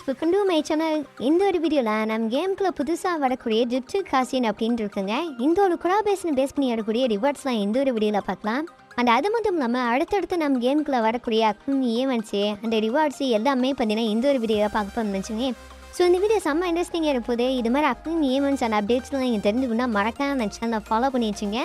Welcome to my channel. இந்த ஒரு வீடியோவில் நம்ம கேமுக்குள்ள புதுசாக வரக்கூடிய ஜுட்சு காசின் அப்படின்னு இருக்குங்க. இந்த ஒரு கொலாபரேஷன் பேஸ் பண்ணி வரக்கூடிய ரிவார்ட்ஸ்லாம் இந்த ஒரு வீடியோவில் பார்க்கலாம். அண்ட் அது மட்டும் இல்லாமல் அடுத்தடுத்து நம்ம கேமுக்குள்ள வரக்கூடிய ஈவெண்ட்ஸு அந்த ரிவார்ட்ஸு எல்லாமே பார்த்தீங்கன்னா இந்த ஒரு வீடியோவில் பார்க்க போகிறேன்னு. ஸோ இந்த வீடியோ செம்ம இன்ட்ரெஸ்டிங்காக இருப்போது. இது மாதிரி ஈவெண்ட்ஸ் அண்ட் அப்டேட்ஸ்லாம் நீங்கள் தெரிஞ்சுக்கணும்னா மறக்காம அந்த சேனலை ஃபாலோ பண்ணி வச்சுங்க.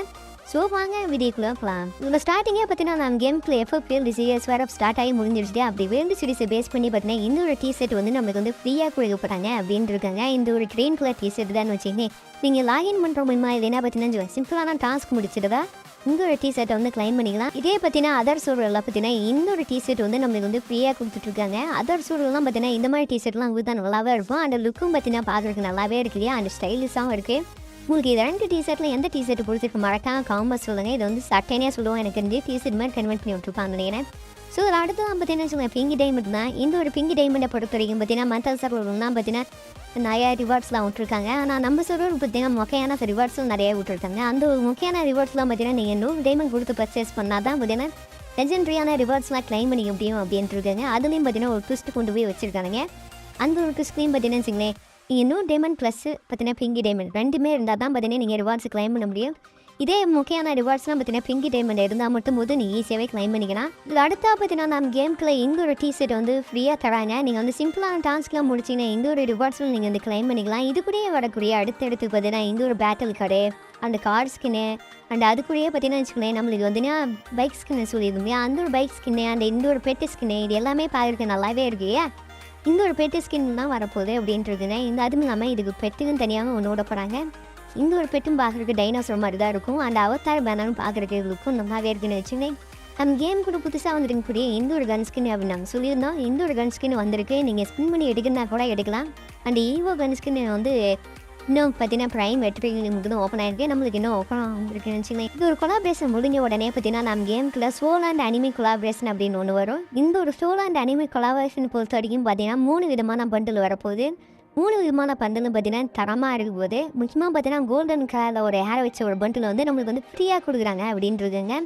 ஸோ வாங்க வீடியோக்குள்ளே போகலாம். இதில் ஸ்டார்டிங்கே பார்த்தீங்கன்னா நம்ம கேமுக்குள்ள எஃப்எஃப்எல் சீரியஸ் வேறு ஸ்டார்ட் ஆகி முடிஞ்சிருச்சு. அப்படி வேண்டு சீரிஸை பேஸ் பண்ணி பார்த்தீங்கன்னா இந்த ஒரு டிஷர்ட் வந்து நம்மளுக்கு வந்து ஃப்ரீயாக கொடுக்கப்பட்டாங்க அப்படின்னு இருக்காங்க. இந்த ஒரு க்ரீன் கலர் டிஷர்ட் தான் வச்சுக்கிங்க. நீங்கள் லாகின் பண்ணுற மூலமா இது என்ன பார்த்தீங்கன்னா சிம்பிளான டாஸ்க் முடிச்சிடுவா இந்த ஒரு டிஷர்ட்டை வந்து கிளைம் பண்ணிக்கலாம். இதே பார்த்தீங்கன்னா அதர் சூழலாம் பார்த்தீங்கன்னா இந்த ஒரு டிஷர்ட் வந்து நம்மளுக்கு வந்து ஃப்ரீயாக கொடுத்துட்ருக்காங்க. அதர் சூழலாம் பார்த்தீங்கன்னா இந்த மாதிரி டிஷர்ட்லாம் உங்களுக்கு தான் நல்லாவே இருக்கும். அந்த லுக்கும் பார்த்தீங்கன்னா பார்க்குறதுக்கு நல்லாவே இருக்கு இல்லையா, அந்த ஸ்டைலிஷாகவும் இருக்குது. உங்களுக்கு இது 2 டிஷர்ட்டில் எந்த டிஷர்ட் பிடிச்சிருக்கு மறக்காம காமெண்ட் சொல்லுங்கள். இது வந்து சட்டையாக சொல்லுவோம், எனக்கு வந்து டிஷர்ட் மாதிரி கன்வெர்ட் பண்ணி விட்டுருப்பாங்க நினைக்கிறேன். ஸோ இதில் அடுத்து பார்த்தீங்கன்னா சொல்லுங்கள் பிங்கி டைமண்ட் தான். இந்த ஒரு பிங்கி டைமண்டை பொறுத்த வரைக்கும் பார்த்தீங்கன்னா மற்ற சர்வர்லாம் பார்த்தீங்கன்னா நிறையா ரிவார்ட்ஸ்லாம் விட்டுருக்காங்க. ஆனால் நம்ம சர்வர் பார்த்தீங்கன்னா முக்கியமான ரிவார்ட்ஸும் நிறையா விட்டுருக்காங்க. அந்த ஒரு முக்கியமான ரிவார்ட்ஸ்லாம் பார்த்தீங்கன்னா நீங்கள் 100 டைமண்ட் கொடுத்து பர்ச்சேஸ் பண்ணால் தான் பார்த்தீங்கன்னா லெஜெண்டரியான ரிவார்ட்ஸ்லாம் கிளைம் பண்ணிக்க முடியும் அப்படின்ட்டு இருக்காங்க. அதுலேயும் பார்த்தீங்கன்னா ஒரு ட்விஸ்ட் கொண்டு போய் வச்சுருக்காங்க. அந்த ஒரு ட்விஸ்ட்லேயும் பார்த்தீங்கன்னா வச்சுங்களேன் நீங்கள் 100 டைமண்ட் ப்ளஸ் பார்த்தீங்கன்னா பிங்கி டைமண்ட் ரெண்டுமே இருந்தால் தான் பார்த்தீங்கன்னா நீங்கள் ரிவார்ட்ஸ் கிளைம் பண்ண முடியும். இதே முக்கியமான ரிவார்ட்ஸ்லாம் பார்த்தீங்கன்னா பிங்கி டைமண்ட் இருந்தால் மட்டும் போது நீங்கள் ஈஸியாகவே கிளைம் பண்ணிக்கலாம். இதில் அடுத்தா பார்த்தீங்கன்னா நம்ம கேமுக்குள்ள இந்த ஒரு டிஷர்ட் வந்து ஃப்ரீயாக தராங்க. நீங்கள் வந்து சிம்பிளான டாஸ்க்லாம் முடிச்சிங்கன்னா இந்த ஒரு ரிவார்ட்ஸில் நீங்கள் வந்து கிளைம் பண்ணிக்கலாம். இது கூடயே வரக்கூடிய அடுத்தடுத்து பார்த்தீங்கன்னா இந்த ஒரு பேட்டில் கடை அந்த கார் ஸ்கின்னு அண்ட் அது கூடயே பார்த்தீங்கன்னா வச்சுக்கோங்களேன் நம்மளுக்கு வந்துன்னா பைக் ஸ்கின்னு சொல்லியிருந்தோம். அந்த ஒரு பைக் ஸ்கின்னு அந்த இந்த ஒரு பெட்டு ஸ்கின்னு இது எல்லாமே பார்க்குறதுக்கு நல்லாவே இருக்கு. இந்த ஒரு பெட்டு ஸ்கின் தான் வரப்போகுது அப்படின்ட்டு இருக்குங்க. இந்த அதுவும் இல்லாமல் இதுக்கு பெட்டுக்குன்னு தனியாக ஒன்று விட போகிறாங்க. இந்த ஒரு பெட்டும் பார்க்குறதுக்கு டைனோசர் மாதிரி தான் இருக்கும். அந்த அவதார் பேனரும் பார்க்குறதுக்கு லுக்கும் நல்லாவே இருக்குன்னு வச்சுக்கோங்க. நம்ம கேம் கூட புதுசாக வந்துருக்கக்கூடிய இந்த ஒரு கன் ஸ்கின் அப்படின்னு நாங்கள் சொல்லியிருந்தோம். இந்த ஒரு கன் ஸ்கின் வந்திருக்கு. நீங்கள் ஸ்பின் பண்ணி எடுக்கிறதா கூட எடுக்கலாம். அந்த ஈவோ கன் ஸ்கின் வந்து இன்னும் பார்த்தீங்கன்னா ப்ரைம் வெற்றி ஓப்பன் ஆகிருக்கு. நம்மளுக்கு இன்னும் ஓப்பன் ஆகிருக்குன்னு வச்சுக்கோங்க. இது ஒரு கொலாபரேஷன் முடிஞ்ச உடனே பார்த்தீங்கன்னா நம்ம கேமுக்குள்ள சோல் அண்ட் அனிமி கொலாபரேஷன் அப்படின்னு ஒன்று வரும். இந்த ஒரு சோல் அண்ட் அனிமி கொலாபரேஷன் பொறுத்த வரைக்கும் பார்த்தீங்கன்னா 3 விதமான பண்டில் வரப்போகுது. 3 விதமான பண்டில் பார்த்தீங்கன்னா தரமாக இருக்கும் போது முக்கியமாக பார்த்தீங்கன்னா கோல்டன் கலரில் ஒரு ஹேர் வச்ச ஒரு பண்டில் வந்து நம்மளுக்கு வந்து ஃப்ரீயாக கொடுக்குறாங்க அப்படின்றதுங்க.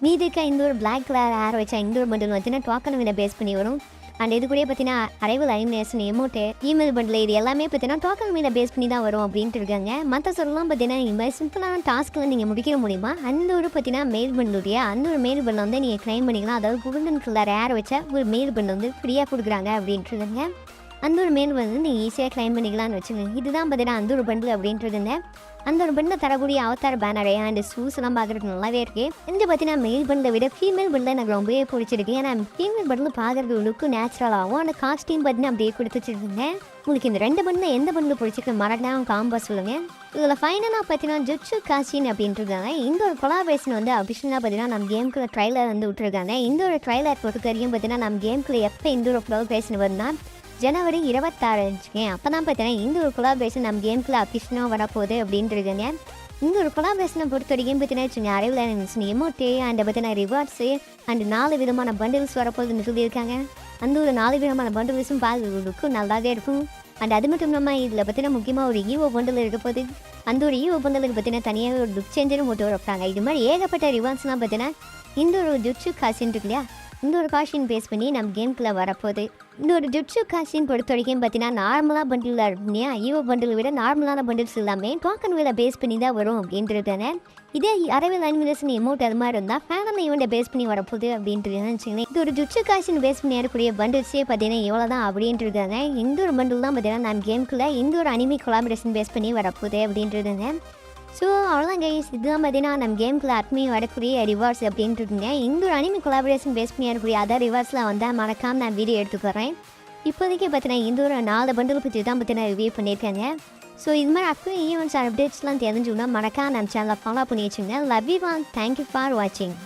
மீதி இருக்க இந்த ஒரு பிளாக் கலர் ஹேர் வச்சா இந்த ஒரு பண்டில் பார்த்தீங்கன்னா டோக்கன் விட பேஸ் பண்ணி வரும். அண்ட் இது கூட பார்த்தீங்கன்னா arrival animation emote email bundle இது எல்லாமே பார்த்தீங்கன்னா டோக்கன் மீத பேஸ் பண்ணி தான் வரும் அப்படின்ட்டு இருக்காங்க. மற்ற சொல்லலாம் பார்த்தீங்கன்னா இந்த மாதிரி சிம்பிளான டாஸ்க்கில் நீங்கள் முடிக்கிற முடியுமா அந்த ஒரு பார்த்தீங்கன்னா மெயில் பண்டிலுடைய அந்த ஒரு மெயில் பண்டில் வந்து நீங்கள் கிளைம் பண்ணிக்கலாம். அதாவது கோல்டன் கலர் ஹேர் வச்சா ஒரு மெயில் பண்டில் வந்து ஃப்ரீயாக கொடுக்குறாங்க அப்படின்ட்டு இருக்காங்க. அந்த ஒரு மெயில் வந்து நீங்கள் ஈஸியாக கிளைம் பண்ணிக்கலாம்னு வச்சுக்கோங்க. இதுதான் பார்த்தீங்கன்னா அந்த ஒரு பண்டில் அப்படின்ட்டு அந்த ஒரு பண்டில் தரக்கூடிய அவதார் பேனரே அண்ட் ஷூஸ் எல்லாம் பார்க்குறதுக்கு நல்லாவே இருக்குது. இந்த பார்த்தீங்கன்னா மெயில் பண்டிலை விட ஃபீமேல் பண்டில் எனக்கு ரொம்பவே பிடிச்சிருக்கு. ஏன்னா ஃபீமேல் பண்டில் பார்க்குறது லுக்கு நேச்சுரலாகவும் அந்த காஸ்டியூம் பார்த்தீங்கன்னா அப்படியே கொடுத்து வச்சுருக்கீங்க. உங்களுக்கு இந்த 2 பண்டில் எந்த பண்டில் பிடிச்சிருக்கு மறக்காம காம்பா சொல்லுங்கள். இதில் ஃபைனலாக பார்த்தீங்கன்னா ஜுட்சு காசின் அப்படின்ட்டு இருக்காங்க. இந்த ஒரு கொலாபரேஷன் வந்து அபிஷனாக பார்த்தீங்கன்னா நம்ம கேமுக்குள்ள ட்ரைலர் வந்து விட்டுருக்காங்க. இந்த ஒரு ட்ரைலர் பொறுத்த வரைக்கும் பார்த்தீங்கன்னா நம்ம கேமுக்குள்ள எப்போ இந்த ஒரு கொலாபரேஷன் வருதுன்னா ஜனவரி 26 அப்போ தான் பார்த்தீங்கன்னா இந்த ஒரு கொலாபரேஷன் நம்ம கேமுக்குள்ள அபிஷனாக வரப்போகுது அப்படின்ட்டுருக்குங்க. இந்த ஒரு கொலாபரேஷனை பொறுத்த வரைக்கும் பார்த்தீங்கன்னா வச்சுங்க அரைவில் அனிமேஷன் எமோட்டு அண்ட் பார்த்தீங்கன்னா ரிவார்ட்ஸு அண்ட் 4 விதமான பண்டில்ஸ் வரப்போகுதுன்னு சொல்லியிருக்காங்க. அந்த ஒரு 4 விதமான பண்டில்ஸும் பார்க்குறதுக்கும் நல்லாவே இருக்கும். அண்ட் அது மட்டும் இல்லாமல் இதில் பார்த்தீங்கன்னா முக்கியமாக ஒரு ஈவோ பண்டில் இருக்க போது அந்த ஒரு ஈவோ பண்டலுக்கு பார்த்தீங்கன்னா தனியாக ஒரு லுக் சேஞ்சரும் போட்டு வைப்பாங்க. இது மாதிரி ஏகப்பட்ட ரிவார்ட்ஸ்லாம் பார்த்தீங்கன்னா இந்த ஒரு ஜுட்சு காசின் இருக்கு இல்லையா இந்த ஒரு காஷின் பேஸ் பண்ணி நம்ம கேமுக்குள்ளே வரப்போகுது. இந்த ஒரு ஜுட்சு காஷின் பொறுத்த வரைக்கும் பார்த்தீங்கன்னா நார்மலாக பண்டில் இல்லையா ஈவோ பண்டில் விட நார்மலான பண்டில்ஸ் எல்லாமே டோக்கன் விட பேஸ் பண்ணி தான் வரும் அப்படின்றதானே. இதே அரைவில் அனிமேஷன் எமௌண்ட் அது மாதிரி இருந்தால் ஃபேனல் ஈவெண்ட்டை பேஸ் பண்ணி வரப்போகுது அப்படின்றது வச்சுக்கோங்களேன். இது ஒரு ஜுட்சு காஷின் பேஸ் பண்ணி வரக்கூடிய பண்டில்ஸே பார்த்தீங்கன்னா எவ்வளோ தான் அப்படின்ட்டு இருக்காங்க. இந்த ஒரு பண்டில் தான் பார்த்தீங்கன்னா நம்ம கேமுக்குள்ளே இந்த ஒரு அனிமி கொலாபரேஷன் பேஸ் பண்ணி வரப்போகுது அப்படின்றதுங்க. ஸோ அவ்வளோதான் கைஸ், இதுதான் பார்த்தீங்கன்னா நம்ம கேமுக்குள்ள அட்மி வரக்கூடிய ரிவார்ட்ஸ் அப்படின்ட்டு இருக்குங்க. இந்த ஒரு அனிமி கொலாபரேஷன் பேஸ் பண்ணி வரக்கூடிய அதர் ரிவார்ட்ஸ்லாம் வந்தால் மறக்காமல் நான் வீடியோ எடுத்துக்கிறேன். இப்போதைக்கு பார்த்தீங்கன்னா இந்த ஒரு 4 பண்டில் பற்றி தான் பார்த்தீங்கன்னா ரிவ்யூ பண்ணியிருக்காங்க. ஸோ இது மாதிரி அப்கமிங் ஈவெண்ட்ஸ் அப்டேட்ஸ்லாம் தெரிஞ்சுக்கணும் மறக்காம நம்ம சேனலை ஃபாலோ பண்ணி வச்சுங்க. Love you all, thank you for வாட்சிங்.